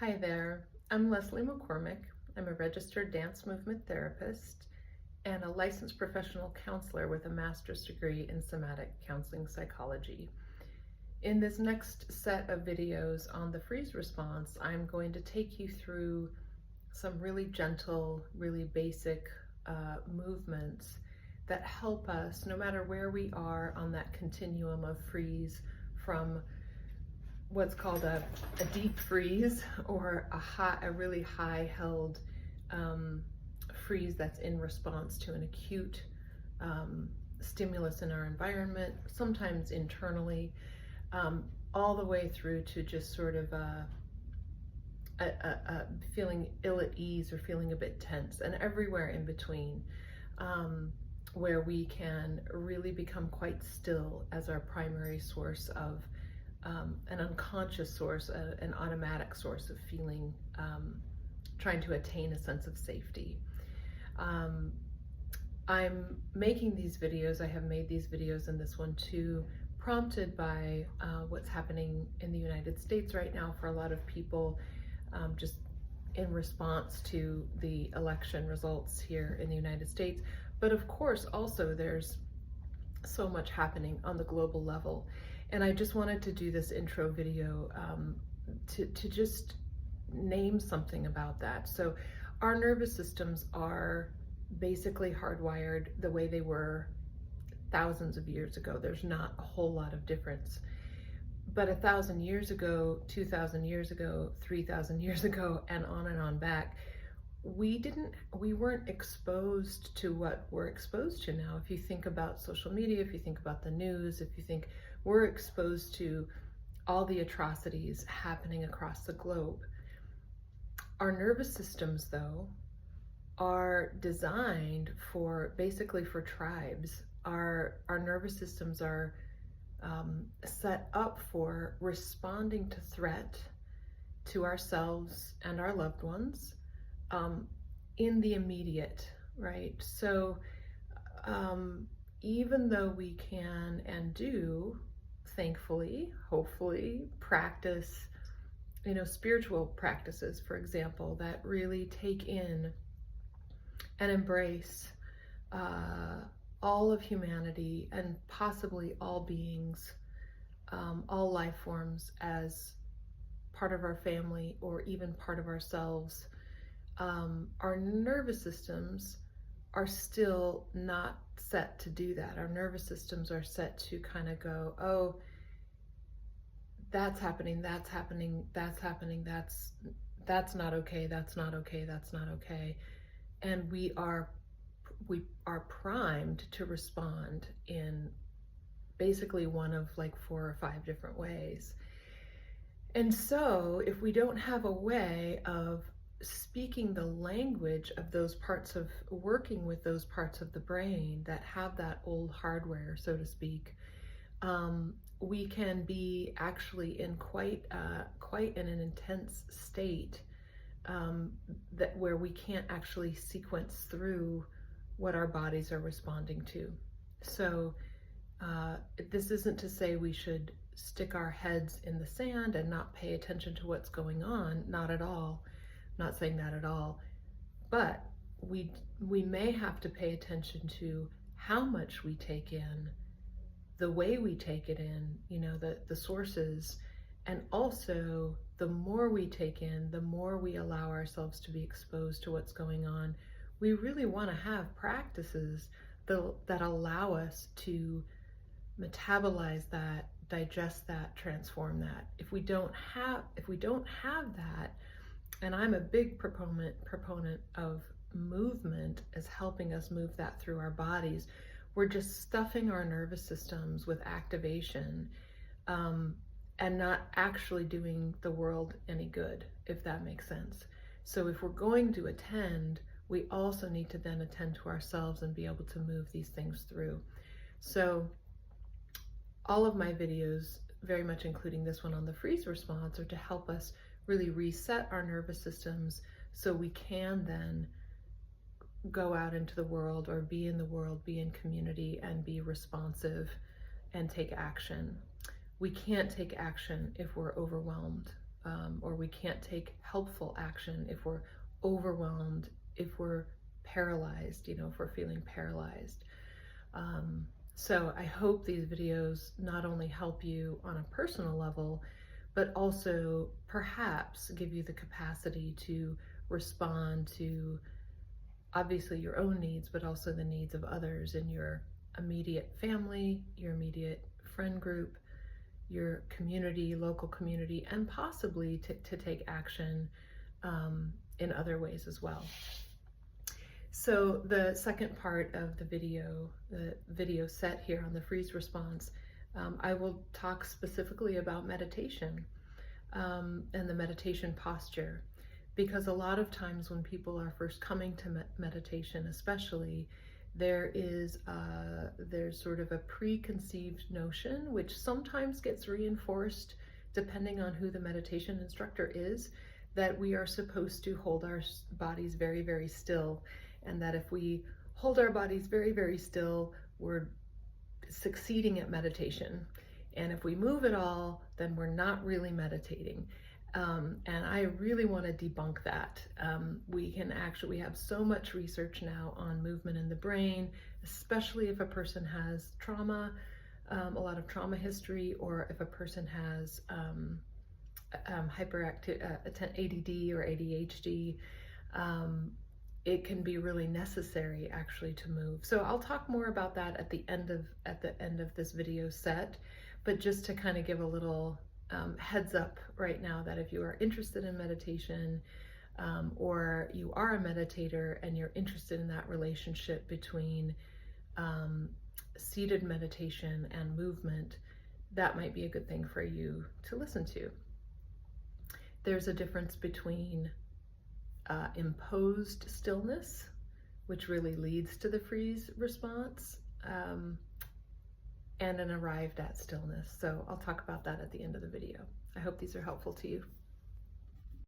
Hi there, I'm Leslie McCormick. I'm a registered dance movement therapist and a licensed professional counselor with a master's degree in somatic counseling psychology. In this next set of videos on the freeze response, I'm going to take you through some really gentle, really basic movements that help us, no matter where we are on that continuum of freeze, from what's called a deep freeze or a really high held freeze that's in response to an acute stimulus in our environment, sometimes internally, all the way through to just sort of feeling ill at ease or feeling a bit tense, and everywhere in between, where we can really become quite still as our primary source of an unconscious source, an automatic source of feeling, trying to attain a sense of safety. I'm making these videos, I have made these videos and this one too, prompted by what's happening in the United States right now for a lot of people, just in response to the election results here in the United States. But of course, also there's so much happening on the global level. And I just wanted to do this intro video to just name something about that. So our nervous systems are basically hardwired the way they were thousands of years ago. There's not a whole lot of difference. But 1,000 years ago, 2,000 years ago, 3,000 years ago, and on back, we weren't exposed to what we're exposed to now. If you think about social media, if you think about the news, if you think we're exposed to all the atrocities happening across the globe. Our nervous systems, though, are designed for, basically for tribes. Our nervous systems are set up for responding to threat to ourselves and our loved ones in the immediate, right? So even though we can and do, thankfully, hopefully, practice, spiritual practices, for example, that really take in and embrace all of humanity and possibly all beings, all life forms as part of our family or even part of ourselves. Our nervous systems are still not set to do that. Our nervous systems are set to kind of go, oh, that's happening, that's happening, that's happening, that's not okay, that's not okay, that's not okay. And we are primed to respond in basically one of like 4 or 5 different ways. And so if we don't have a way of speaking the language of those parts, of working with those parts of the brain that have that old hardware, so to speak, we can be actually in quite in an intense state, that where we can't actually sequence through what our bodies are responding to. So this isn't to say we should stick our heads in the sand and not pay attention to what's going on, not at all. Not saying that at all, but we may have to pay attention to how much we take in, the way we take it in, the sources, and also the more we take in, the more we allow ourselves to be exposed to what's going on. We really want to have practices that allow us to metabolize that, digest that, transform that. If we don't have that, and I'm a big proponent of movement as helping us move that through our bodies, we're just stuffing our nervous systems with activation, and not actually doing the world any good, if that makes sense. So if we're going to attend, we also need to then attend to ourselves and be able to move these things through. So all of my videos, very much including this one on the freeze response, are to help us really reset our nervous systems so we can then go out into the world, or be in the world, be in community, and be responsive and take action. We can't take action if we're overwhelmed. or we can't take helpful action if we're overwhelmed, if we're paralyzed, if we're feeling paralyzed. So I hope these videos not only help you on a personal level, but also perhaps give you the capacity to respond to obviously your own needs, but also the needs of others in your immediate family, your immediate friend group, your community, local community, and possibly to take action in other ways as well. So the second part of the video set here on the freeze response, I will talk specifically about meditation and the meditation posture, because a lot of times when people are first coming to meditation, especially, there's sort of a preconceived notion, which sometimes gets reinforced depending on who the meditation instructor is, that we are supposed to hold our bodies very, very still, and that if we hold our bodies very, very still, we're succeeding at meditation. And if we move at all, then we're not really meditating. And I really want to debunk that. We have so much research now on movement in the brain, especially if a person has trauma, a lot of trauma history, or if a person has hyperactive ADD or ADHD. It can be really necessary actually to move. So I'll talk more about that at the end of this video set, but just to kind of give a little heads up right now that if you are interested in meditation, or you are a meditator and you're interested in that relationship between seated meditation and movement, that might be a good thing for you to listen to. There's a difference between imposed stillness, which really leads to the freeze response, and an arrived at stillness. So I'll talk about that at the end of the video. I hope these are helpful to you.